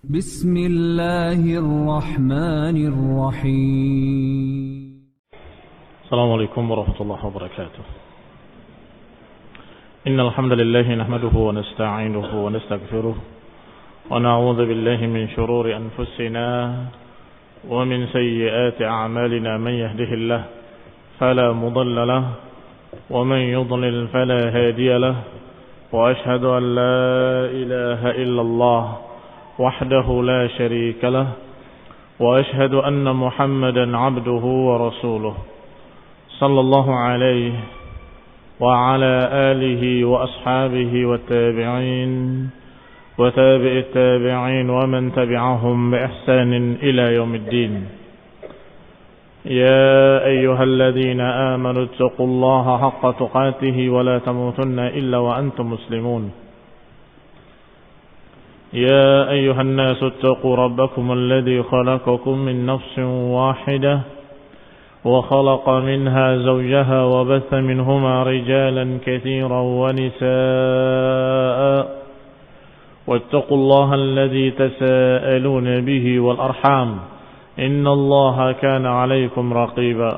بسم الله الرحمن الرحيم. السلام عليكم ورحمة الله وبركاته. إن الحمد لله نحمده ونستعينه ونستغفره ونعوذ بالله من شرور أنفسنا ومن سيئات أعمالنا. من يهده الله فلا مضل له ومن يضلل فلا هادي له وأشهد أن لا إله إلا الله وحده لا شريك له وأشهد أن محمدا عبده ورسوله صلى الله عليه وعلى آله وأصحابه والتابعين وتابع التابعين ومن تبعهم بإحسان إلى يوم الدين. يا أيها الذين آمنوا اتقوا الله حق تقاته ولا تموتن إلا وأنتم مسلمون. يا أيها الناس اتقوا ربكم الذي خلقكم من نفس واحدة وخلق منها زوجها وبث منهما رجالا كثيرا ونساء واتقوا الله الذي تساءلون به والأرحام إن الله كان عليكم رقيبا.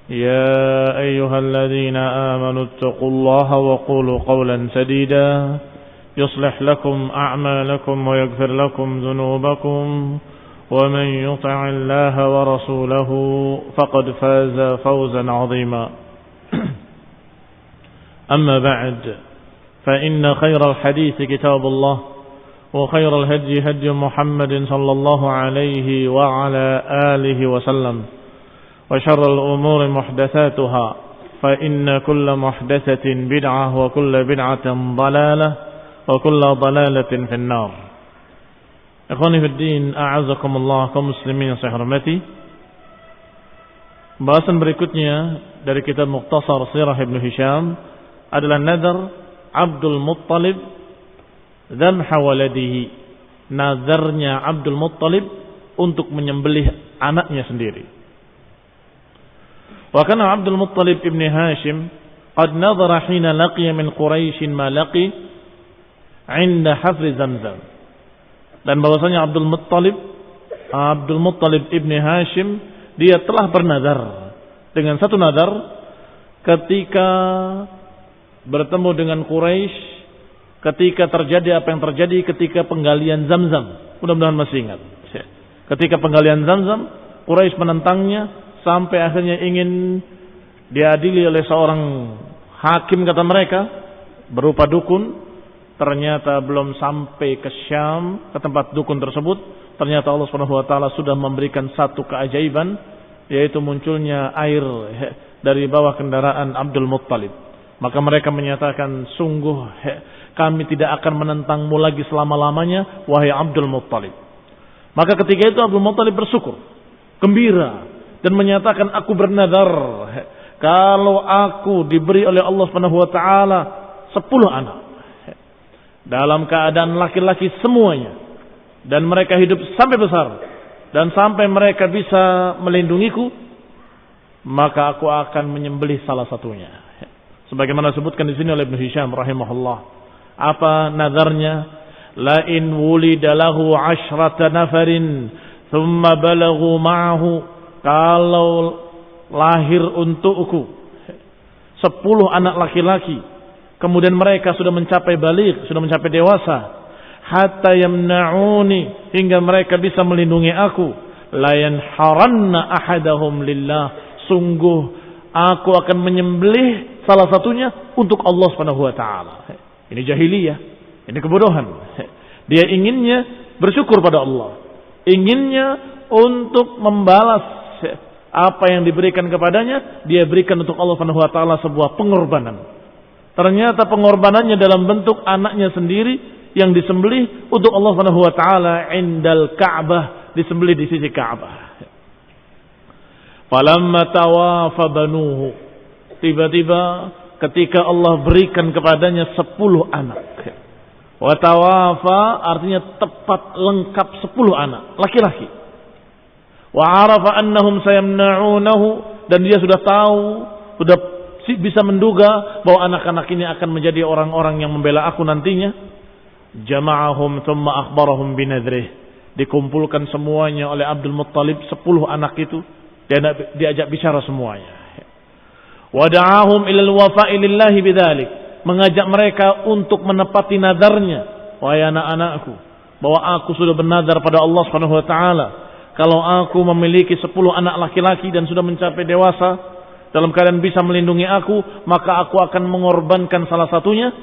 يا أيها الذين آمنوا اتقوا الله وقولوا قولا سديدا يصلح لكم أعمالكم ويغفر لكم ذنوبكم ومن يطع الله ورسوله فقد فاز فوزا عظيما. أما بعد فإن خير الحديث كتاب الله وخير الهدي هدي محمد صلى الله عليه وعلى آله وسلم وشر الأمور محدثاتها فإن كل محدثة بدعة وكل بدعة ضلالة وكل ضلالة في النار. Ikhwani fi din, a'azakumullah, kaum muslimin yang saya hormati. Bahasan berikutnya dari kitab Mukhtasar Sirah Ibn Hisham adalah nadar Abdul Muttalib dzabha waladihi. Nadarnya Abdul Muttalib untuk menyembelih anaknya sendiri. Wa kana Abdul Muttalib ibn Hashim qad nadhara hina laqiya min Quraisy ma laqi 'inda hafri Zamzam. Dan bahwasanya Abdul Muttalib ibni Hashim, dia telah bernadar dengan satu nadar ketika bertemu dengan Quraisy, ketika terjadi apa yang terjadi ketika penggalian Zamzam. Mudah-mudahan masih ingat. Ketika penggalian Zamzam, Quraisy menentangnya sampai akhirnya ingin diadili oleh seorang hakim, kata mereka, berupa dukun. Ternyata belum sampai ke Syam, ke tempat dukun tersebut, ternyata Allah Subhanahu wa taala sudah memberikan satu keajaiban, yaitu munculnya air dari bawah kendaraan Abdul Muttalib. Maka mereka menyatakan, sungguh kami tidak akan menentangmu lagi selama-lamanya, wahai Abdul Muttalib. Maka ketika itu Abdul Muttalib bersyukur, gembira, dan menyatakan, aku bernadar kalau aku diberi oleh Allah Subhanahu wa taala 10 anak dalam keadaan laki-laki semuanya, dan mereka hidup sampai besar dan sampai mereka bisa melindungiku, maka aku akan menyembelih salah satunya. Sebagaimana disebutkan di sini oleh Ibn Hisham rahimahullah. Apa nadarnya? La in wulida lahu 'ashrata nafarin thumma balaghu ma'ahu, kalau lahir untukku 10 anak laki-laki, kemudian mereka sudah mencapai baligh, sudah mencapai dewasa, hatta yamna'uni, hingga mereka bisa melindungi aku, la yanharanna ahadahum lillah, sungguh aku akan menyembelih salah satunya untuk Allah Subhanahu wa taala. Ini jahiliyah, ini kebodohan. Dia inginnya bersyukur pada Allah, inginnya untuk membalas apa yang diberikan kepadanya, dia berikan untuk Allah Subhanahu wa taala sebuah pengorbanan. Ternyata pengorbanannya dalam bentuk anaknya sendiri yang disembelih untuk Allah Subhanahu wa taala indal Ka'bah, disembelih di sisi Ka'bah. Falamma tawafa banuhu, tiba-tiba ketika Allah berikan kepadanya 10 anak. Wa tawafa artinya tepat lengkap 10 anak laki-laki. Wa arafa annahum sayamna'unahu, dan dia sudah tahu, sudah bisa menduga bahwa anak-anak ini akan menjadi orang-orang yang membela aku nantinya. Jama'ahum thumma akhbarahum binadrih. Dikumpulkan semuanya oleh Abdul Muttalib, 10 anak itu, diajak bicara semuanya. Wada'ahum ilal wafa'i lillahi bidzalik. Mengajak mereka untuk menepati nadarnya. Wahai anak-anakku, bahwa aku sudah bernadar pada Allah Subhanahu wa taala, kalau aku memiliki 10 anak laki-laki dan sudah mencapai dewasa dalam keadaan bisa melindungi aku, maka aku akan mengorbankan salah satunya,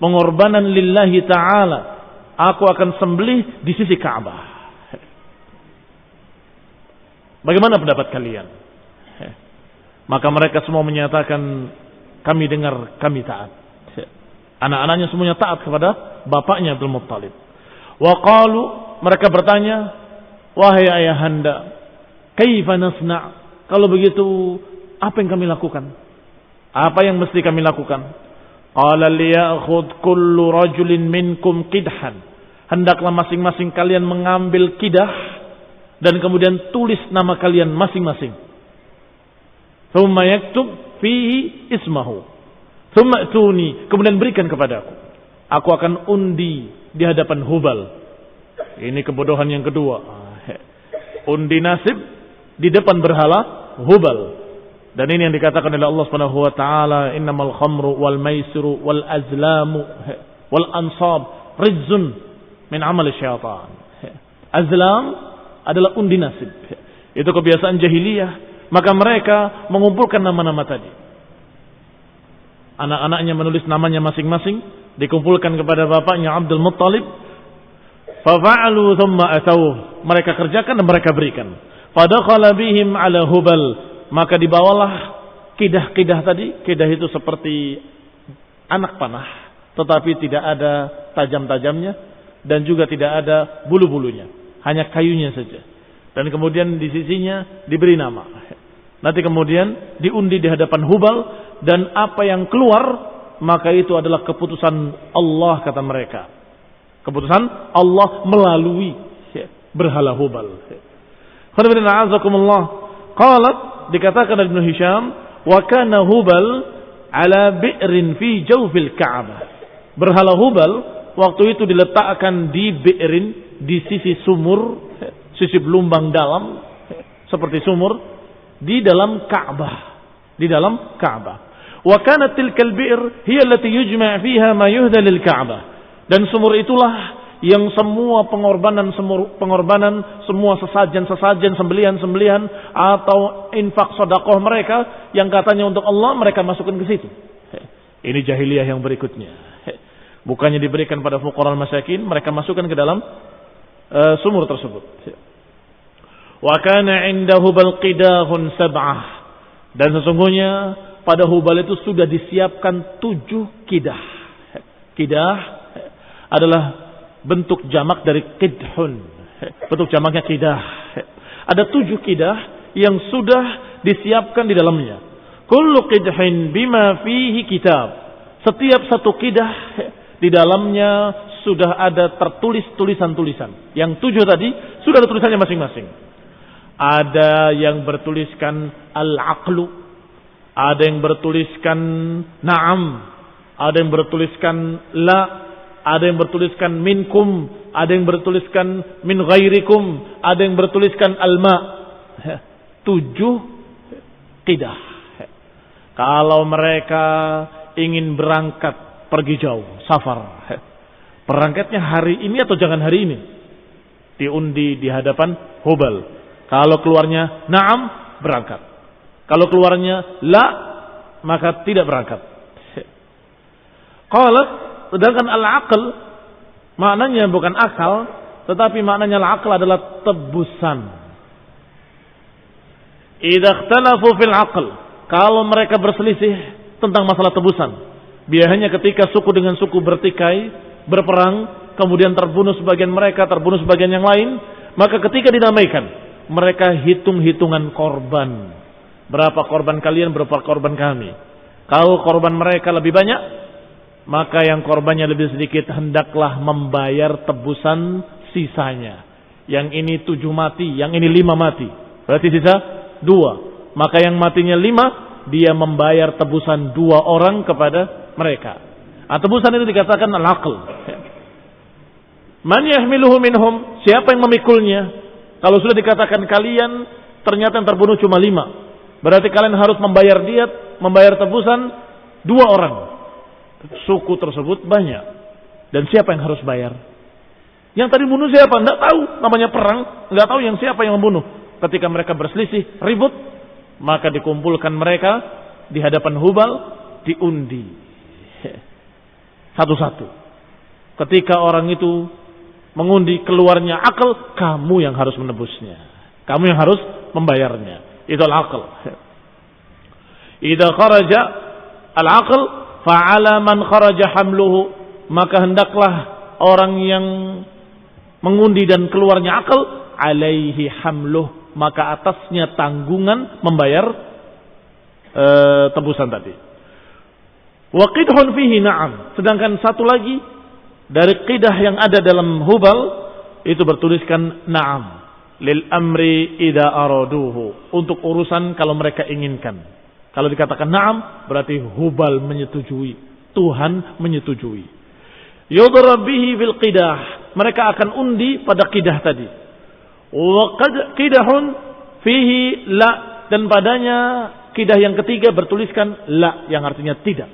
pengorbanan lillahi ta'ala. Aku akan sembelih di sisi Ka'bah. Bagaimana pendapat kalian? Maka mereka semua menyatakan, kami dengar, kami taat. Anak-anaknya semuanya taat kepada bapaknya Abdul Muttalib. Wa qalu, mereka bertanya, wahai ayahanda, kaifa nasna'? Kalau begitu, apa yang kami lakukan? Apa yang mesti kami lakukan? Qala liya'khudh kullu rajulin minkum qidhan. Hendaklah masing-masing kalian mengambil kidah dan kemudian tulis nama kalian masing-masing. Thumma yaktub fihi ismahu. Thumma atuni, kemudian berikan kepadaku. Aku akan undi di hadapan Hubal. Ini kebodohan yang kedua. Undi nasib di depan berhala Hubal. Dan ini yang dikatakan oleh Allah Subhanahu wa taala, innamal khamru wal maisiru wal azlamu wal ansab rijzun min amal syaitan. Azlam adalah undi nasib. Itu kebiasaan jahiliyah. Maka mereka mengumpulkan nama-nama tadi. Anak-anaknya menulis namanya masing-masing, dikumpulkan kepada bapaknya Abdul Muttalib. Fafa'alu thumma atawuh. Mereka kerjakan dan mereka berikan. Fadakhala bihim ala Hubal. Maka dibawalah kidah-kidah tadi. Kidah itu seperti anak panah, tetapi tidak ada tajam-tajamnya dan juga tidak ada bulu-bulunya, hanya kayunya saja. Dan kemudian di sisinya diberi nama. Nanti kemudian diundi di hadapan Hubal, dan apa yang keluar maka itu adalah keputusan Allah, kata mereka. Keputusan Allah melalui berhala Hubal. Qalat, dikatakan Ibnu Hisham, wa kana Hubal ala bi'rin fi jawfil Ka'bah. Berhala Hubal waktu itu diletakkan di bi'rin, di sisi sumur, sisi belumbang dalam, seperti sumur, di dalam Ka'bah. Di dalam Ka'bah. Wa kanat tilkal bi'r hiya allati yujma' fiha ma yuhda lil Ka'bah. Dan sumur itulah yang semua pengorbanan, semua sesajen-sesajen, sembelihan-sembelihan atau infak sedekah mereka yang katanya untuk Allah, mereka masukkan ke situ. Ini jahiliyah yang berikutnya. Bukannya diberikan pada fuqara masakin, mereka masukkan ke dalam sumur tersebut. Wa kana 'inda Hubal qidahun sab'ah. Dan sesungguhnya pada Hubal itu sudah disiapkan 7 kidah. Kidah adalah bentuk jamak dari qidhun. Bentuk jamaknya kidah. Ada 7 kidah yang sudah disiapkan di dalamnya. Kullu qidhin bima fihi kitab. Setiap satu kidah di dalamnya sudah ada tertulis tulisan-tulisan. Yang 7 tadi sudah ada tulisannya masing-masing. Ada yang bertuliskan al-aqlu, ada yang bertuliskan na'am, ada yang bertuliskan la, ada yang bertuliskan minkum, ada yang bertuliskan min ghairikum, ada yang bertuliskan al-ma. 7 qidah. Kalau mereka ingin berangkat pergi jauh, safar, berangkatnya hari ini atau jangan hari ini, diundi di hadapan Hubal. Kalau keluarnya na'am, berangkat. Kalau keluarnya la, maka tidak berangkat. Qalat, sedangkan al-aql maknanya bukan akal, tetapi maknanya al-aql adalah tebusan. Idza ikhtalafu fil aql, kalau mereka berselisih tentang masalah tebusan, biasanya ketika suku dengan suku bertikai, berperang, kemudian terbunuh sebagian mereka, terbunuh sebagian yang lain, maka ketika dinamaikan, mereka hitung-hitungan korban. Berapa korban kalian, berapa korban kami. Kalau korban mereka lebih banyak, maka yang korbannya lebih sedikit hendaklah membayar tebusan sisanya. Yang ini 7 mati, yang ini 5 mati. Berarti sisa 2. Maka yang matinya 5, dia membayar tebusan 2 orang kepada mereka. Tebusan itu dikatakan al-aql. Man yahmiluhu minhum, siapa yang memikulnya? Kalau sudah dikatakan kalian ternyata yang terbunuh cuma 5, berarti kalian harus membayar diat, membayar tebusan 2 orang. Suku tersebut banyak. Dan siapa yang harus bayar? Yang tadi bunuh siapa? Tidak tahu. Namanya perang, tidak tahu yang siapa yang membunuh. Ketika mereka berselisih, ribut, maka dikumpulkan mereka di hadapan Hubal, diundi satu-satu. Ketika orang itu mengundi keluarnya akal, kamu yang harus menebusnya, kamu yang harus membayarnya. Itu al-aql. Idza kharaja al-aql fa'ala man kharaja hamluhu, maka hendaklah orang yang mengundi dan keluarnya akal, alaihi hamluh, maka atasnya tanggungan membayar tebusan tadi. Wa qidhun fihi na'am, sedangkan satu lagi dari qidah yang ada dalam Hubal itu bertuliskan na'am lil amri idza araduhu, untuk urusan kalau mereka inginkan. Kalau dikatakan na'am berarti Hubal menyetujui, Tuhan menyetujui. Yudrab bihi bil qidah, mereka akan undi pada qidah tadi. Wa qidahun fihi la, dan padanya qidah yang ketiga bertuliskan la, yang artinya tidak.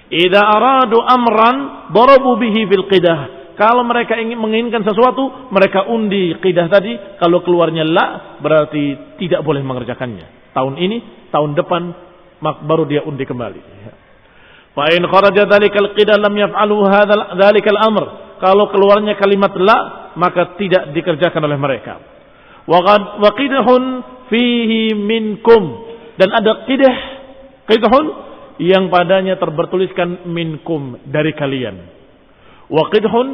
Idza aradu amran darabu bihi bil qidah, kalau mereka ingin menginginkan sesuatu mereka undi qidah tadi. Kalau keluarnya la berarti tidak boleh mengerjakannya tahun ini, tahun depan baru dia undi kembali. Fa in kharaja dzalikal qidah lam yaf'alu dzalikal amr, kalau keluarnya kalimat la maka tidak dikerjakan oleh mereka. Wa qidhun fihi minkum, dan ada qidhun yang padanya bertuliskan minkum, dari kalian. Wa qidhun,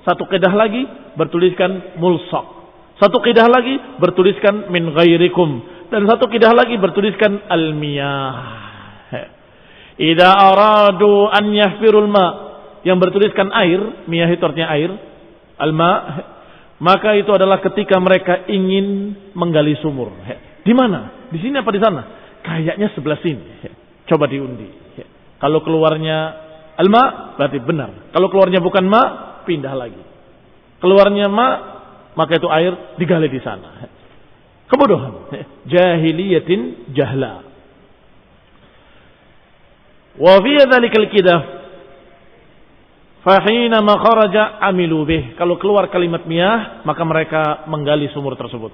satu qidah lagi bertuliskan mulsaq, satu qidah lagi bertuliskan min ghairikum, dan satu qidah lagi bertuliskan al-miyah. Idza aradu an yahfirul ma, yang bertuliskan air, miyah itu artinya air, al-ma, maka itu adalah ketika mereka ingin menggali sumur. Di mana? Di sini apa di sana? Kayaknya sebelah sini. Coba diundi. Kalau keluarnya al-ma berarti benar. Kalau keluarnya bukan ma, pindah lagi. Keluarnya ma, maka itu air digali di sana. Kebodohan. Jahiliyatin jahla. Wa fi dzalikal qidah fa hina ma kharaja amilu bih. Kalau keluar kalimat miyah, maka mereka menggali sumur tersebut.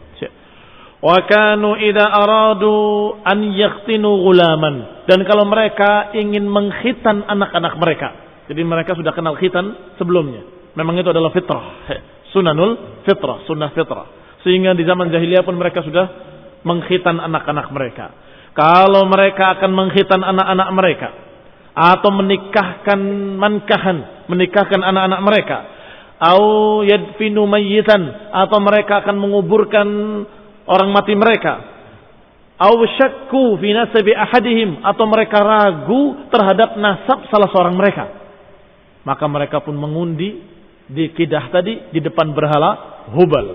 Wa kanu idza aradu an yakhtinu ghulaman, dan kalau mereka ingin mengkhitan anak-anak mereka, jadi mereka sudah kenal khitan sebelumnya, memang itu adalah fitrah, sunanul fitrah, sunnah fitrah, sehingga di zaman jahiliyah pun mereka sudah mengkhitan anak-anak mereka. Kalau mereka akan mengkhitan anak-anak mereka atau menikahkan menikahkan anak-anak mereka, au yadfinu mayyitan, atau mereka akan menguburkan orang mati mereka, aw syakku fi nasabi ahadihim, atau mereka ragu terhadap nasab salah seorang mereka, maka mereka pun mengundi di qidah tadi di depan berhala Hubal.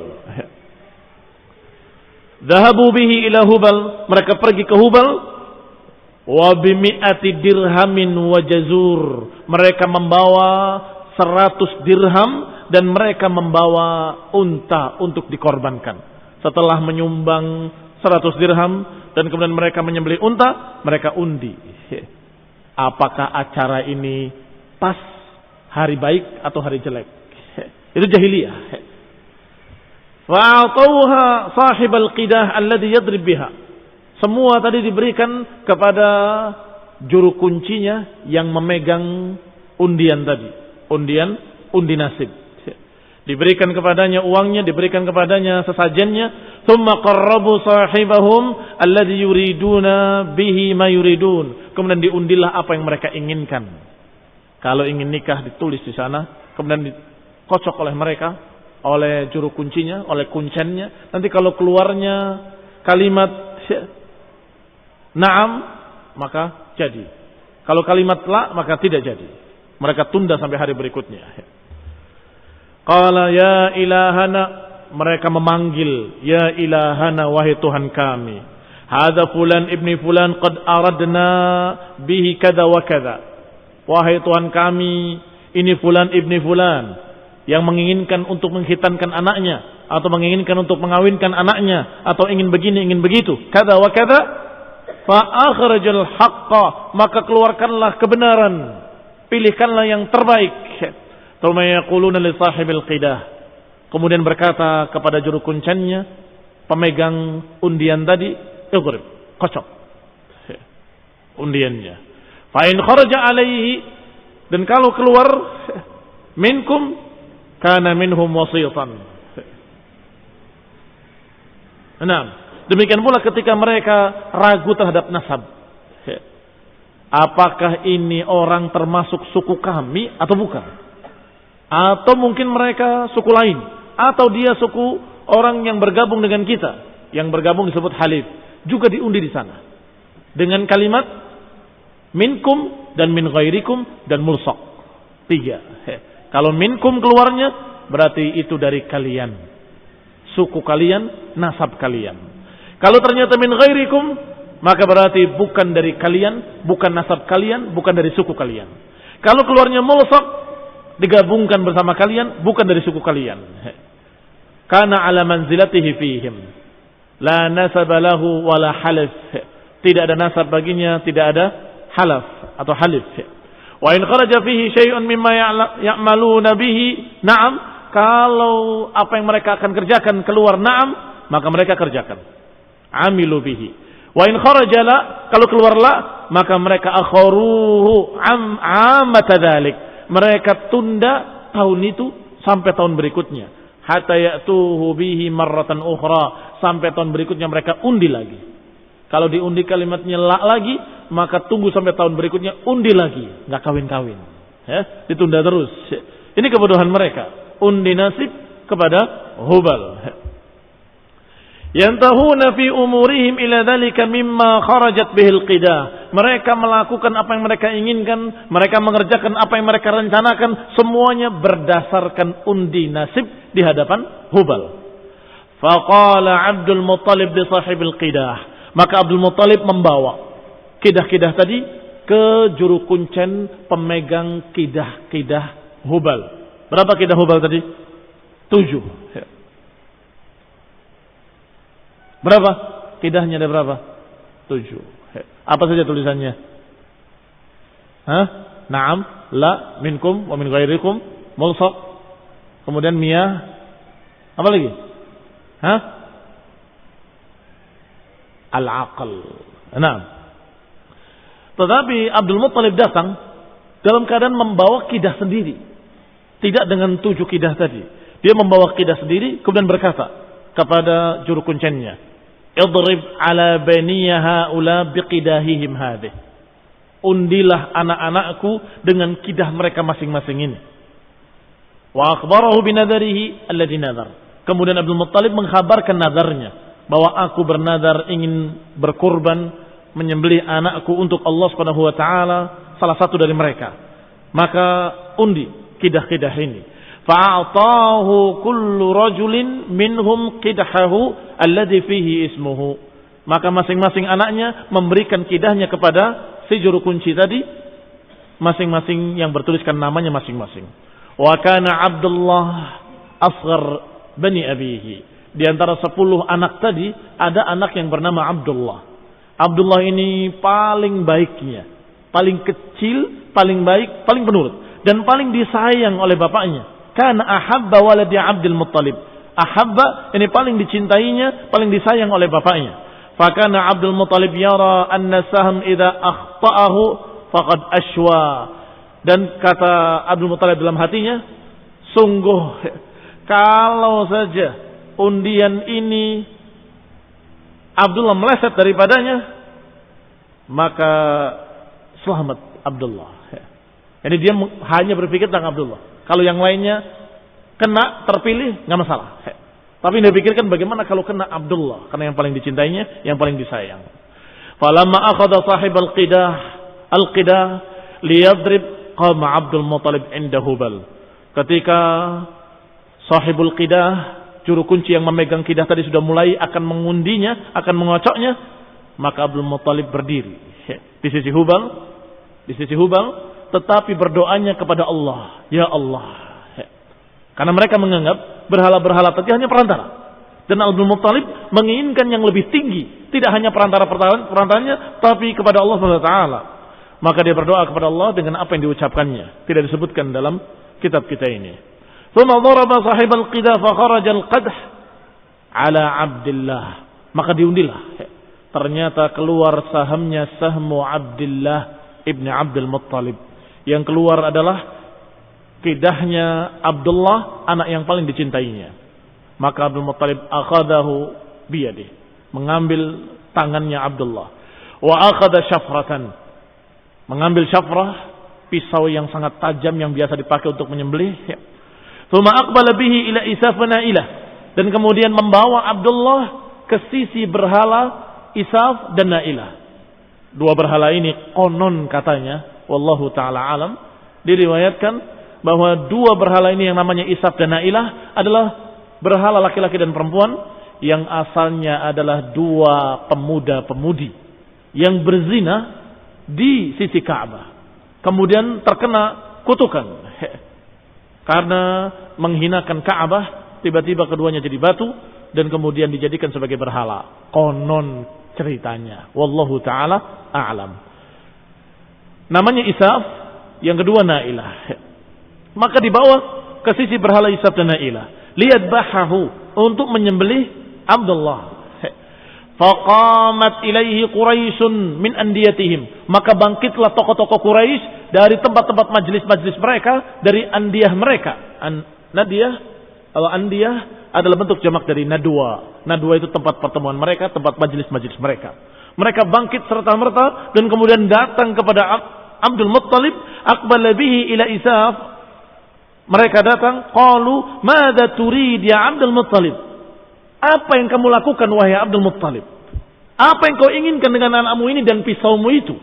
Dhahabu bihi ila Hubal, mereka pergi ke Hubal. Wa bimi'ati dirhamin wa jazur, mereka membawa 100 dirham dan mereka membawa unta untuk dikorbankan. Setelah menyumbang 100 dirham dan kemudian mereka menyembelih unta, mereka undi. Apakah acara ini pas hari baik atau hari jelek? Itu jahiliyah. Fa'atauha sahibal qidah alladhi yadrib biha. Semua tadi diberikan kepada juru kuncinya yang memegang undian tadi. Undi nasib. Diberikan kepadanya uangnya, diberikan kepadanya sesajennya. Thumma qarrabu sahibahum alladhi yuriduna bihi ma yuridun. Kemudian diundilah apa yang mereka inginkan. Kalau ingin nikah ditulis di sana, kemudian dikocok oleh mereka, oleh juru kuncinya, oleh kuncennya. Nanti kalau keluarnya kalimat na'am, maka jadi. Kalau kalimat la, maka tidak jadi. Mereka tunda sampai hari berikutnya. Qala ya ilahana, mereka memanggil, ya ilahana, wahai Tuhan kami. Hadza fulan ibni fulan qad aradna bihi kada wa kada. Wahai Tuhan kami, ini fulan ibni fulan. yang menginginkan untuk menghitankan anaknya, atau menginginkan untuk mengawinkan anaknya, atau ingin begini, ingin begitu, kada wa kada, fa akhrajal haqqa, maka keluarkanlah kebenaran, pilihkanlah yang terbaik. Tsumma yaquluna li sahibil qidah, kemudian berkata kepada juru kuncannya, pemegang undian tadi, idrib, kocok undiannya. Fa in kharaja alaihi, dan kalau keluar minkum kana minhum wasitan. Nah, demikian pula ketika mereka ragu terhadap nasab. Apakah ini orang termasuk suku kami atau bukan? Atau mungkin mereka suku lain, atau dia suku orang yang bergabung dengan kita, yang bergabung disebut halif, juga diundi di sana dengan kalimat minkum dan min ghairikum dan mulsaq. 3. Kalau minkum keluarnya berarti itu dari kalian, suku kalian, nasab kalian. Kalau ternyata min ghairikum, maka berarti bukan dari kalian, bukan nasab kalian, bukan dari suku kalian. Kalau keluarnya mulsaq, digabungkan bersama kalian, bukan dari suku kalian. Kana ala manzilatihi fihim, la nasaba lahu wala halif. Tidak ada nasab baginya, tidak ada halaf atau halif. Wa in kharaja fihi syai'un mimma ya'maluna bihi, na'am, kalau apa yang mereka akan kerjakan keluar na'am, maka mereka kerjakan. Amilu bihi. Wa in kharaja la, kalau keluar la, maka mereka akharuhu amata dzalik. Mereka tunda tahun itu sampai tahun berikutnya. Hatta ya'tuhu bihi marratan ukhra, sampai tahun berikutnya mereka undi lagi. Kalau diundi kalimatnya la lagi, maka tunggu sampai tahun berikutnya undi lagi, enggak kawin-kawin. Ya, ditunda terus. Ini kebodohan mereka. Undi nasib kepada Hubal. Yantahuna fi umurihim ila dzalika mimma kharajat bihil qidah. Mereka melakukan apa yang mereka inginkan, mereka mengerjakan apa yang mereka rencanakan, semuanya berdasarkan undi nasib di hadapan Hubal. Faqala Abdul Muttalib li sahibil qidah. Maka Abdul Muttalib membawa kidah-kidah tadi ke juru kuncen pemegang kidah-kidah Hubal. Berapa kidah Hubal tadi? 7. Berapa? Kidahnya ada berapa? 7. Apa saja tulisannya? Hah? Naam, la, minkum, wa min ghairikum, mulsaq. Kemudian miyah. Apa lagi? Hah? Al-aql. Naam. Tetapi Abdul Muttalib datang dalam keadaan membawa kidah sendiri. Tidak dengan 7 kidah tadi. Dia membawa kidah sendiri, kemudian berkata kepada juru kuncennya, idrib ala baniya haula biqidahihim hadih. Undilah anak-anakku dengan kidah mereka masing-masing ini. Wa akhbarahu binadarihi alladhi nadhar. Kemudian Abdul Muttalib mengkhabarkan nadarnya, bahwa aku bernadar ingin berkurban, menyembelih anakku untuk Allah Subhanahu wa taala, salah satu dari mereka. Maka undi kidah-kidah ini. Fa'atahu kullu rajulin minhum qidahahu alladhi fihi ismuhu. Maka masing-masing anaknya memberikan kidahnya kepada si juru kunci tadi, masing-masing yang bertuliskan namanya masing-masing. Wa kana Abdullah asghar bani abihi. Di antara 10 anak tadi ada anak yang bernama Abdullah. Abdullah ini paling baiknya, paling kecil, paling baik, paling penurut, dan paling disayang oleh bapaknya. Kana ahabba waladi Abdul Muttalib. Ahabba ini paling dicintainya, paling disayang oleh bapaknya. Fakana Abdul Muttalib yara anna sahm idza akhta'ahu faqad ashwa. Dan kata Abdul Muttalib dalam hatinya, sungguh kalau saja undian ini Abdullah meleset daripadanya, maka selamat Abdullah. Jadi dia hanya berpikir tentang Abdullah. Kalau yang lainnya kena terpilih nggak masalah. Tapi dia pikirkan bagaimana kalau kena Abdullah, karena yang paling dicintainya, yang paling disayang. Falamma akhadha sahib al-qidah liyadrib qama Abdul Muttalib inda Hubal. Ketika sahibul qidah, juru kunci yang memegang kidah tadi sudah mulai akan mengundinya, akan mengocoknya, maka Abdul Muttalib berdiri di sisi Hubal, tetapi berdoanya kepada Allah, ya Allah, Karena mereka menganggap berhala-berhala tadi hanya perantara. Dan Abdul Muttalib menginginkan yang lebih tinggi. Tidak hanya perantaranya, tapi kepada Allah SWT. Maka dia berdoa kepada Allah dengan apa yang diucapkannya. Tidak disebutkan dalam kitab kita ini. ثُمَّ ضَرَبَ صَحِبَ الْقِدَى فَخَرَجَ الْقَدْحِ عَلَى عَبْدِ اللَّهِ. Maka diundilah. Ternyata keluar sahamnya sahmu Abdillah ibn Abdul Muttalib. Yang keluar adalah kidahnya Abdullah, anak yang paling dicintainya. Maka Abdul Muttalib akhadahu biyadih, mengambil tangannya Abdullah. Wa akhadha syafratan, mengambil syafrah, pisau yang sangat tajam yang biasa dipakai untuk menyembelih. Tsumma aqbala bihi ila Isaf wa Nailah, dan kemudian membawa Abdullah ke sisi berhala Isaf dan Nailah. Dua berhala ini konon katanya, wallahu taala alam, diriwayatkan bahwa dua berhala ini yang namanya Isaf dan Nailah adalah berhala laki-laki dan perempuan yang asalnya adalah dua pemuda-pemudi yang berzina di sisi Ka'bah. Kemudian terkena kutukan karena menghinakan Ka'bah, tiba-tiba keduanya jadi batu dan kemudian dijadikan sebagai berhala. Konon ceritanya, wallahu taala a'lam. Namanya Isaf, yang kedua Nailah. Maka dibawa ke sisi berhala Isaf dan Nailah, liyadbahahu, untuk menyembelih Abdullah. Faqamat ilaihi Quraisyun min andiyatihim, maka bangkitlah tokoh-tokoh Quraisy dari tempat-tempat majlis-majlis mereka, dari andiyah mereka. Nadiyah atau andiyah adalah bentuk jamak dari nadwa. Nadwa itu tempat pertemuan mereka, tempat majlis-majlis mereka. Mereka bangkit serta-merta dan kemudian datang kepada Abdul Muttalib. Aqbala bihi ila Isaf. Mereka datang, qalu, "Madza turid ya Abdul Muttalib?" Apa yang kamu lakukan wahai Abdul Muttalib? Apa yang kau inginkan dengan anakmu ini dan pisaumu itu?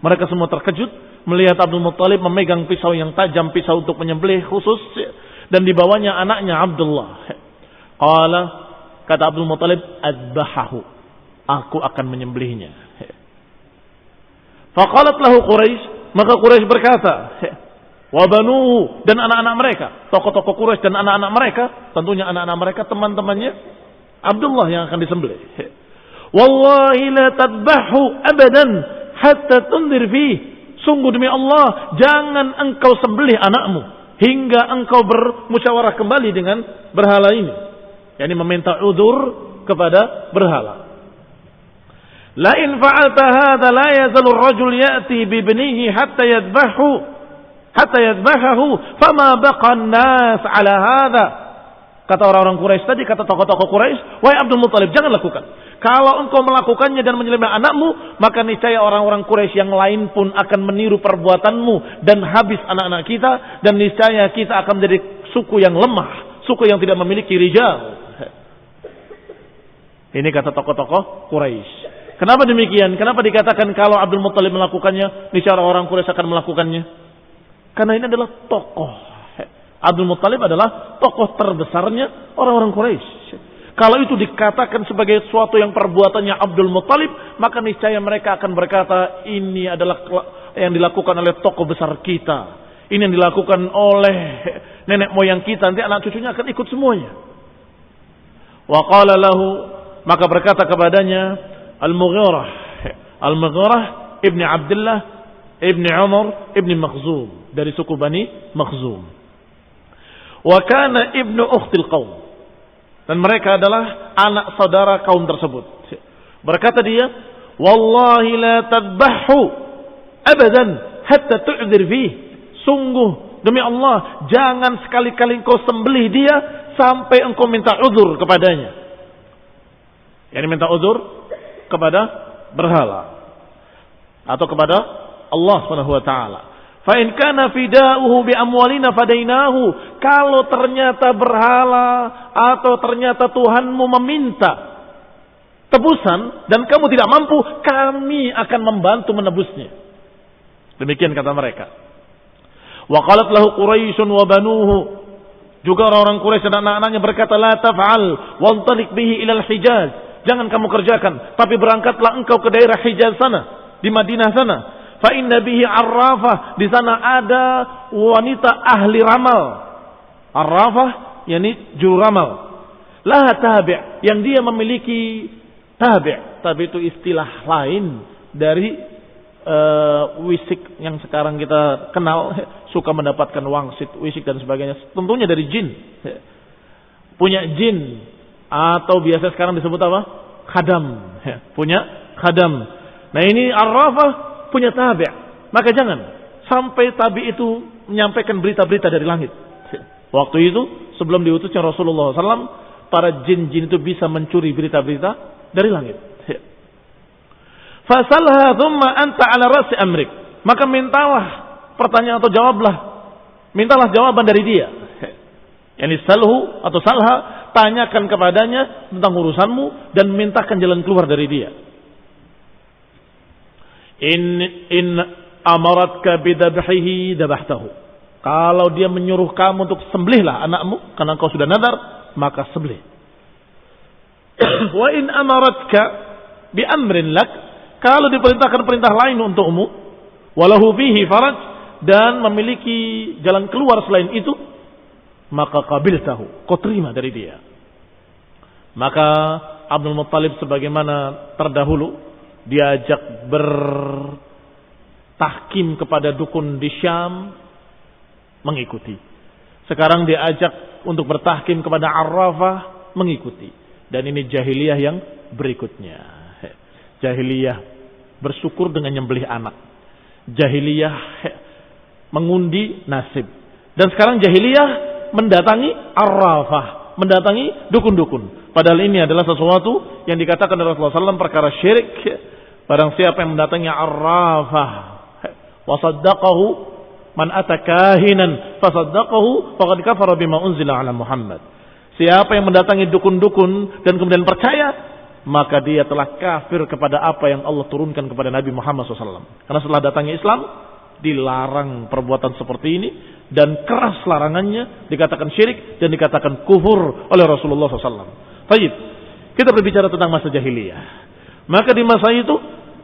Mereka semua terkejut melihat Abdul Muttalib memegang pisau yang tajam, pisau untuk menyembelih khusus, dan dibawanya anaknya Abdullah. Qala, kata Abdul Muttalib, "Adbahahu, aku akan menyembelihnya." Faqalat lahu Quraisy, maka Quraisy berkata, wa banuhu, dan anak-anak mereka, tokoh-tokoh Quraisy dan anak-anak mereka, tentunya anak-anak mereka teman-temannya Abdullah yang akan disembelih. Wallahi la tadbahu abadan hatta tundir fih. Sungguh demi Allah, jangan engkau sembelih anakmu hingga engkau bermusyawarah kembali dengan berhala ini. Yani meminta udzur kepada berhala. La in fa'alta hadha la yazalu ar-rajul ya'ti bi ibnihi hatta yadbahahu fama baqa an-nas ala hadha. Kata orang-orang Quraisy tadi, kata tokoh-tokoh Quraisy, wahai Abdul Muttalib, jangan lakukan. Kalau engkau melakukannya dan menyembelih anakmu, maka niscaya orang-orang Quraisy yang lain pun akan meniru perbuatanmu dan habis anak-anak kita, dan niscaya kita akan menjadi suku yang lemah, suku yang tidak memiliki rijal. Ini kata tokoh-tokoh Quraisy. Kenapa demikian? Kenapa dikatakan kalau Abdul Muttalib melakukannya, niscaya orang Quraisy akan melakukannya? Karena ini adalah tokoh. Abdul Muttalib adalah tokoh terbesarnya orang-orang Quraisy. Kalau itu dikatakan sebagai sesuatu yang perbuatannya Abdul Muttalib, maka niscaya mereka akan berkata, ini adalah yang dilakukan oleh tokoh besar kita. Ini yang dilakukan oleh nenek moyang kita. Nanti anak cucunya akan ikut semuanya. Wa qala lahu, maka berkata kepadanya Al-Mughirah ibni Abdullah ibni Umar ibni Makhzum, dari suku Bani Makhzum. Wa kana ibnu ukhtil qaum, dan mereka adalah anak saudara kaum tersebut. Berkata dia, wallahi la tadbahu abadan hatta tu'dzir fih. Sungguh demi Allah, jangan sekali-kali engkau sembelih dia sampai engkau minta uzur kepadanya. Yani minta uzur kepada berhala atau kepada Allah Subhanahu wa taala. Fa in kana fida'uhu bi amwalina fadainahu. Kalau ternyata berhala atau ternyata Tuhanmu meminta tebusan dan kamu tidak mampu, kami akan membantu menebusnya. Demikian kata mereka. Wa qalat lahu Quraisyun wa banuhu. Juga orang-orang Quraisy dan anak-anaknya berkata, la taf'al wantaliq bihi ila al-Hijaz. Jangan kamu kerjakan, tapi berangkatlah engkau ke daerah Hijaz sana, di Madinah sana. Fa inna bihi arrafah, di sana ada wanita ahli ramal. Arrafah yakni juru ramal. Laha tabi', yang dia memiliki tabi'. Tabi' itu istilah lain dari wisik yang sekarang kita kenal, suka mendapatkan wangsit, wisik dan sebagainya. Tentunya dari jin. Punya jin, atau biasa sekarang disebut apa? Khadam. Punya khadam. Nah ini Arrafah punya tabi'. Maka jangan sampai tabi' itu menyampaikan berita-berita dari langit. Waktu itu sebelum diutusnya Rasulullah SAW, para jin-jin itu bisa mencuri berita-berita dari langit. Fasalha thumma anta ala rasi amrik. Maka mintalah pertanyaan atau jawablah. Mintalah jawaban dari dia. Yani salhu atau salha, tanyakan kepadanya tentang urusanmu dan mintakan jalan keluar dari dia. In amaratka bidabhihi dabahtahu. Kalau dia menyuruh kamu untuk sembelihlah anakmu karena kau sudah nadar, maka sembelih. Wa in amaratka bi amrin lak, kalau diperintahkan perintah lain untukmu, walahu fihi faraj, dan memiliki jalan keluar selain itu, maka qabiltahu, kau terima dari dia. Maka Abdul Muttalib sebagaimana terdahulu diajak bertahkim kepada dukun di Syam, mengikuti. Sekarang diajak untuk bertahkim kepada Arrafah, mengikuti. Dan ini jahiliyah yang berikutnya. Jahiliyah bersyukur dengan nyembelih anak. Jahiliyah mengundi nasib. Dan sekarang jahiliyah mendatangi Arrafah, mendatangi dukun-dukun. Padahal ini adalah sesuatu yang dikatakan oleh Rasulullah SAW perkara syirik. Barang siapa yang mendatangi Arrafah, wasaddaqahu man atakahinan fasaddaqahu faqad kafara bima unzila ala Muhammad. Siapa yang mendatangi dukun-dukun dan kemudian percaya, maka dia telah kafir kepada apa yang Allah turunkan kepada Nabi Muhammad SAW. Karena setelah datangnya Islam, dilarang perbuatan seperti ini, dan keras larangannya, dikatakan syirik dan dikatakan kufur oleh Rasulullah SAW. Baik, kita berbicara tentang masa jahiliyah. Maka di masa itu,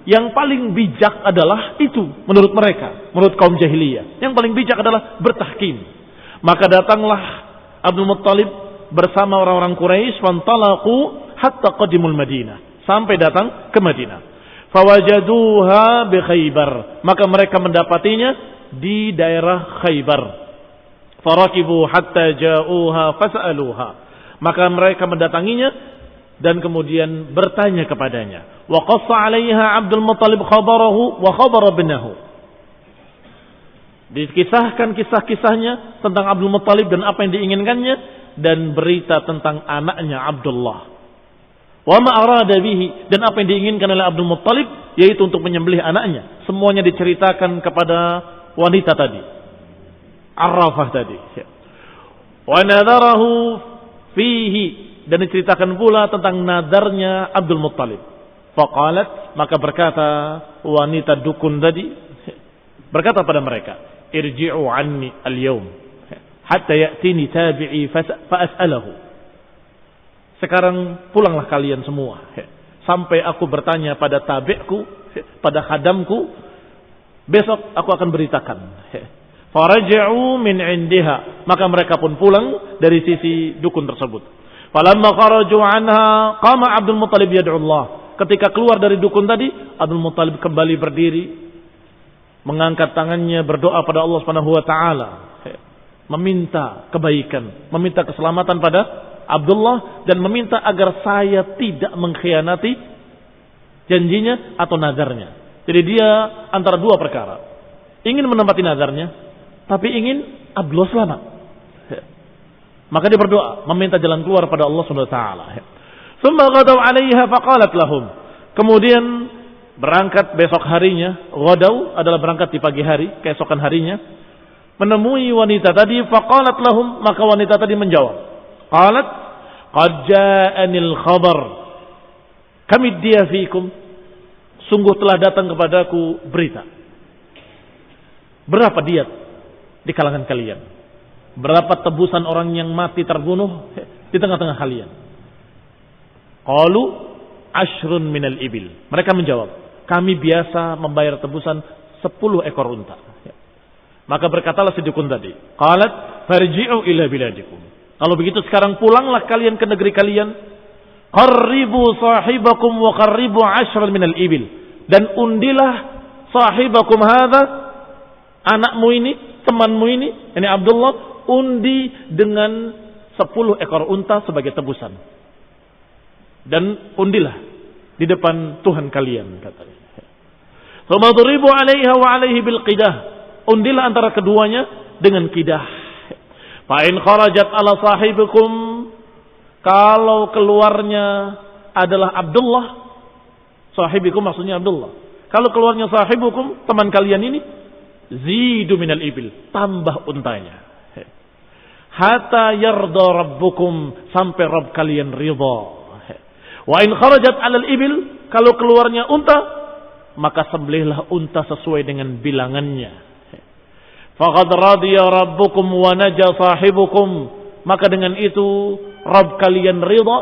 yang paling bijak adalah itu, menurut mereka, menurut kaum jahiliyah. Yang paling bijak adalah bertahkim. Maka datanglah Abdul Muttalib bersama orang-orang Quraisy, fantalaqu hatta qadimul Madinah, sampai datang ke Madinah. Fawajaduha bi Khaybar, maka mereka mendapatinya di daerah Khaybar. Farakibu hatta ja'uha fas'aluha, maka mereka mendatanginya dan kemudian bertanya kepadanya. Wa qassa 'alaiha Abdul Muttalib khabarahu wa khabar ibnahu. Dikisahkan kisah-kisahnya tentang Abdul Muttalib dan apa yang diinginkannya, dan berita tentang anaknya Abdullah. Wa ma arada bihi, dan apa yang diinginkan oleh Abdul Muttalib, yaitu untuk menyembelih anaknya. Semuanya diceritakan kepada wanita tadi, Arrafah tadi. Wa nadarahu fihi, dan diceritakan pula tentang nadarnya Abdul Muttalib. Faqalat, maka berkata wanita dukun tadi, berkata pada mereka, irji'u anni al-yawm hatta ya'tini tabi'i fa'as'alahu. Sekarang pulanglah kalian semua, sampai aku bertanya pada tabi'ku, pada khadamku, besok aku akan beritakan. Faraja'u min indiha, maka mereka pun pulang dari sisi dukun tersebut. Falamma kharaju anha qama Abdul Muttalib yad'u Allah. Ketika keluar dari dukun tadi, Abdul Muttalib kembali berdiri, mengangkat tangannya berdoa pada Allah Subhanahu wa taala, meminta kebaikan, meminta keselamatan pada Abdullah, dan meminta agar saya tidak mengkhianati janjinya atau nadarnya. Jadi dia antara dua perkara, ingin menempati nadarnya, tapi ingin Abdullah selamat. Maka dia berdoa, meminta jalan keluar pada Allah Subhanahu wa taala. Tsumma ghadaw 'alaiha faqalat lahum. Kemudian berangkat besok harinya, ghadaw adalah berangkat di pagi hari, keesokan harinya, menemui wanita tadi, faqalat lahum, maka wanita tadi menjawab. Qalat, qad ja'anil khabar kami dia fikum, sungguh telah datang kepadaku berita. Berapa diat di kalangan kalian? Berapa tebusan orang yang mati terbunuh di tengah-tengah kalian? Qalu ashrun minal ibil. Mereka menjawab, kami biasa membayar tebusan 10 ekor unta. Maka berkatalah si dukun tadi, qalat farji'u ila biladikum. Kalau begitu sekarang pulanglah kalian ke negeri kalian. Qarribu sahibakum wa qarribu 'ashran minal ibil. Dan undilah sahibakum hadza, anakmu ini, temanmu ini Abdullah, undi dengan 10 ekor unta sebagai tebusan. Dan undilah di depan Tuhan kalian, katanya. Tsumma duribu 'alaiha wa 'alaihi bil qidah. Undilah antara keduanya dengan qidah. Fa in kharajat ala sahibikum, kalau keluarnya adalah Abdullah, sahibikum maksudnya Abdullah. Kalau keluarnya sahibukum, teman kalian ini, zidu minal ibil, tambah untanya. Hatta yarda rabbukum, sampai Rabb kalian ridha. Wa in kharajat alal ibil, kalau keluarnya unta, maka sembelihlah unta sesuai dengan bilangannya. Faqad radiya rabbukum wa naja sahibukum, maka dengan itu Rabb kalian ridha,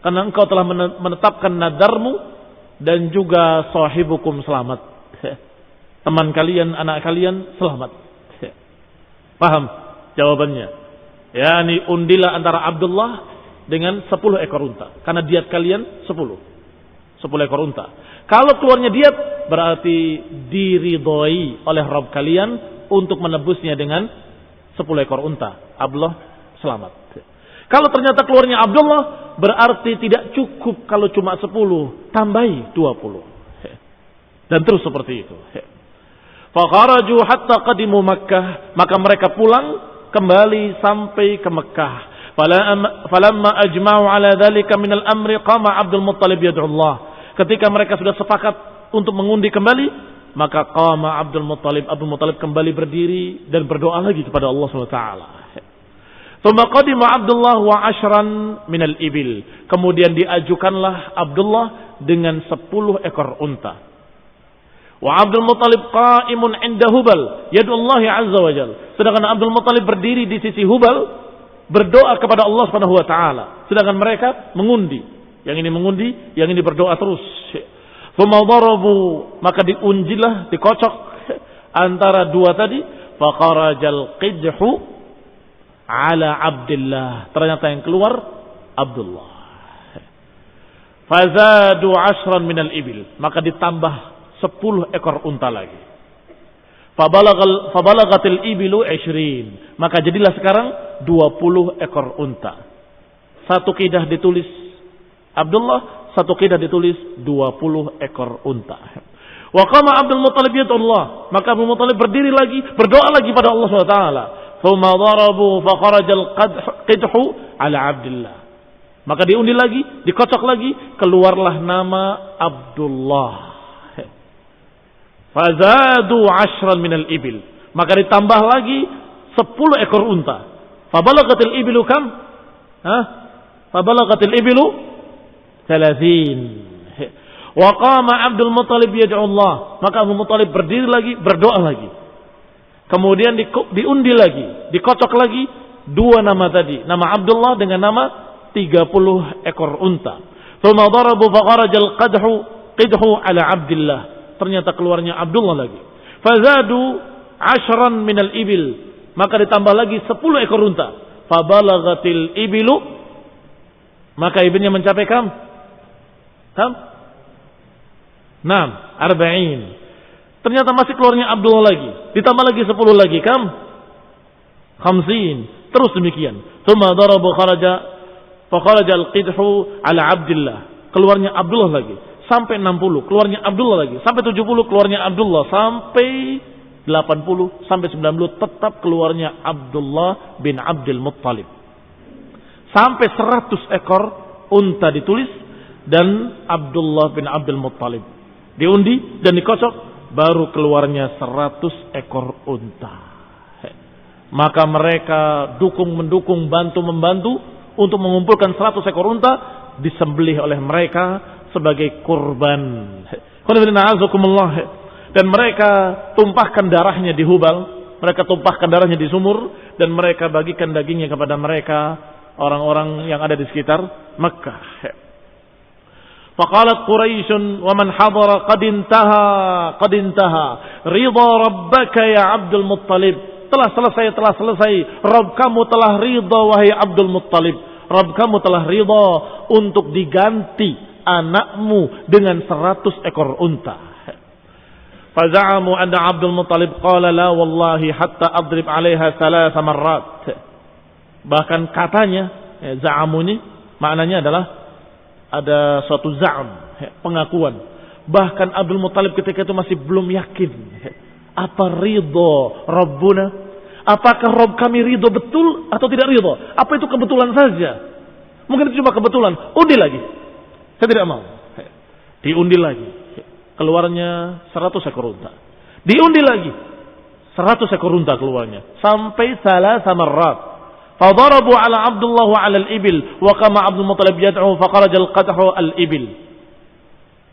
karena engkau telah menetapkan nadarmu, dan juga sahibukum selamat. Teman kalian, anak kalian selamat. Paham jawabannya? Yani undilah antara Abdullah dengan 10 ekor unta, karena diat kalian 10 ekor unta. Kalau keluarnya diat, berarti diridhoi oleh Rabb kalian untuk menebusnya dengan 10 ekor unta. Abdullah selamat. Kalau ternyata keluarnya Abdullah, berarti tidak cukup kalau cuma 10, tambahi 20. Dan terus seperti itu. Fakharaju hatta qadimu Makkah, maka mereka pulang kembali sampai ke Mekkah. Falamma ajma'u ala dhalika minal amri qama Abdul Muttalib yad'ullah. Ketika mereka sudah sepakat untuk mengundi kembali, maka qama Abdul Muttalib kembali berdiri dan berdoa lagi kepada Allah SWT. Tsumma qadima Abdullah wa 'ashran minal ibil. Kemudian diajukanlah Abdullah dengan 10 ekor unta. Wa Abdul Muttalib qa'imun 'inda Hubal, yad'ullahi 'azza wa jalla. Sedangkan Abdul Muttalib berdiri di sisi Hubal, berdoa kepada Allah Subhanahu wa taala. Sedangkan mereka mengundi. Yang ini mengundi, yang ini berdoa terus. Tsumma darabu, maka diunjilah, dikocok antara dua tadi. Faqarajal qidhu ala Abdullah. Ternyata yang keluar Abdullah. Fazadu 'ashran minal ibil, maka ditambah 10 ekor unta lagi. Fabalagatil ibilu 20, maka jadilah sekarang 20 ekor unta. Satu qidah ditulis Abdullah, satu qidah ditulis 20 ekor unta. Wa qama Abdul Muttalib yad'ullah, maka Abdul Muttalib berdiri lagi, berdoa lagi pada Allah SWT. Tsumma darabu fa kharajal qidhu ala Abdullah. Maka diundi lagi, dikocok lagi, keluarlah nama Abdullah. Fazadu 'ashran minal ibil, maka ditambah lagi 10 ekor unta. Fabalagatil ibilu kam? Fabalagatil ibilu 30. Wa qama Abdul Muttalib yad'ullah, maka Abdul Muttalib berdiri lagi, berdoa lagi. Kemudian diundi lagi, dikocok lagi dua nama tadi, nama Abdullah dengan nama 30 ekor unta. Tsumma darabu fa kharajal qidhu ala Abdullah. Ternyata keluarnya Abdullah lagi. Fazadu 'ashran minal ibil, maka ditambah lagi 10 ekor unta. Fabalagatil ibilu, maka ibilnya mencapai kam? 40. Ternyata masih keluarnya Abdullah lagi. Ditambah lagi 10 lagi, kam? 50. Terus demikian. Tsumma darabu kharaja al-qidhu ala Abdullah. Keluarnya Abdullah lagi. Sampai 60. Keluarnya Abdullah lagi. Sampai 70. Keluarnya Abdullah. Sampai 80. Sampai 90. Tetap keluarnya Abdullah bin Abdul Muttalib. Sampai 100 ekor unta ditulis. Dan Abdullah bin Abdul Muttalib diundi dan dikocok, baru keluarnya 100 ekor unta. Maka mereka mendukung, bantu-membantu untuk mengumpulkan 100 ekor unta, disembelih oleh mereka sebagai kurban. Dan mereka tumpahkan darahnya di Hubal, mereka tumpahkan darahnya di sumur, dan mereka bagikan dagingnya kepada mereka, orang-orang yang ada di sekitar Makkah. Faqalat Quraisy wa man hadara qad intaha ridha rabbaka ya Abdul Muttalib. telah selesai. Rabb kamu telah ridha wahai Abdul Muttalib. Rabb kamu telah ridha untuk diganti anakmu dengan 100 ekor unta. Faza'amu anna Abdul Muttalib qala la wallahi hatta adrib 'alaiha 3 marrat. Bahkan katanya, za'amu ini maknanya adalah ada suatu za'am, pengakuan. Bahkan Abdul Muttalib ketika itu masih belum yakin. Apa ridho Rabbuna? Apakah Rabb kami ridho betul atau tidak ridho? Apa itu kebetulan saja? Mungkin itu cuma kebetulan. Undi lagi. Saya tidak mau. Diundi lagi. Keluarnya 100 ekor unta. Diundi lagi. 100 ekor unta keluarnya. Sampai 3 marrat. Fadarabu ala Abdullah wa ala al-ibil. Wa kama Abdul Muttalib yad'u faqarajal qadhu al-ibil.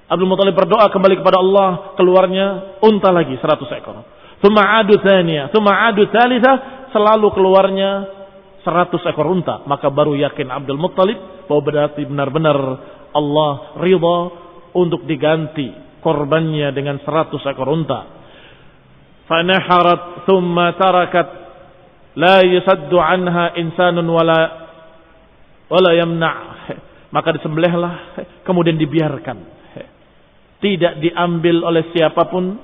Abdul Muttalib berdoa kembali kepada Allah. Keluarnya unta lagi 100 ekor. Thumma adu thaniyah. Thumma adu thalithah. Selalu keluarnya 100 ekor unta. Maka baru yakin Abdul Muttalib bahwa berarti benar-benar Allah ridha untuk diganti korbannya dengan 100 ekor unta. Fanaharat thumma tarakat la yusaddu anha insanun wala yamna'. Maka disembelihlah, kemudian dibiarkan. Tidak diambil oleh siapapun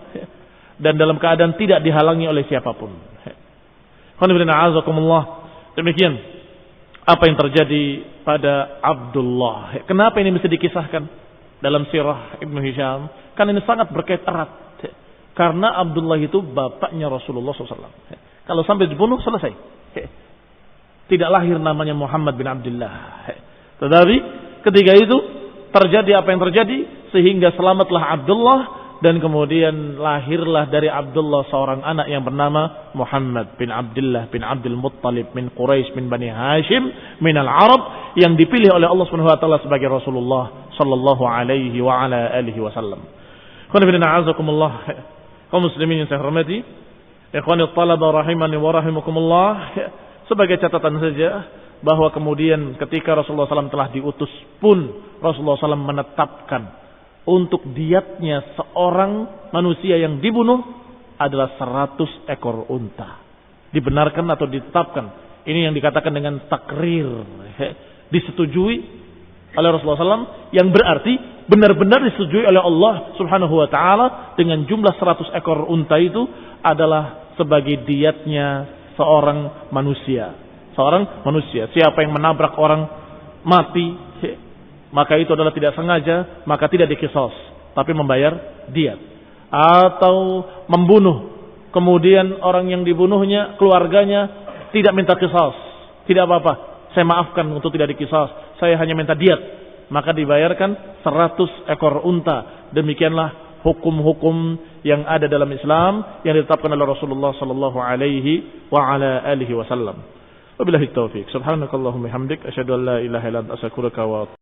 dan dalam keadaan tidak dihalangi oleh siapapun. Demikian apa yang terjadi pada Abdullah. Kenapa ini bisa dikisahkan dalam sirah Ibnu Hisham? Karena ini sangat berkait erat. Karena Abdullah itu bapaknya Rasulullah SAW. Kalau sampai dibunuh selesai. Tidak lahir namanya Muhammad bin Abdullah. Tetapi ketika itu terjadi apa yang terjadi sehingga selamatlah Abdullah dan kemudian lahirlah dari Abdullah seorang anak yang bernama Muhammad bin Abdullah bin Abdul Muttalib min Quraisy min Bani Hashim min al-Arab yang dipilih oleh Allah Subhanahu wa taala sebagai Rasulullah sallallahu alaihi wa ala alihi wasallam. Kaum muslimin yang saya hormati, ikhwani talaba rahimani wa rahimakumullah, sebagai catatan saja bahwa kemudian ketika Rasulullah SAW telah diutus pun Rasulullah SAW menetapkan untuk diatnya seorang manusia yang dibunuh adalah 100 ekor unta. Dibenarkan atau ditetapkan. Ini yang dikatakan dengan takrir. Disetujui oleh Rasulullah SAW yang berarti benar-benar disetujui oleh Allah Subhanahu wa taala dengan jumlah 100 ekor unta itu adalah sebagai diatnya seorang manusia. Seorang manusia. Siapa yang menabrak orang mati, maka itu adalah tidak sengaja, maka tidak dikisos, tapi membayar diat. Atau membunuh, kemudian orang yang dibunuhnya, keluarganya tidak minta kisos, tidak apa-apa, saya maafkan untuk tidak dikisos, saya hanya minta diat, maka dibayarkan 100 ekor unta. Demikianlah hukum-hukum yang ada dalam Islam yang ditetapkan oleh Rasulullah sallallahu alaihi wa ala alihi wasallam. Wabillahi taufiq. Subhanakallahumma hamdik asyhadu an la ilaha illa anta astaghfiruka wa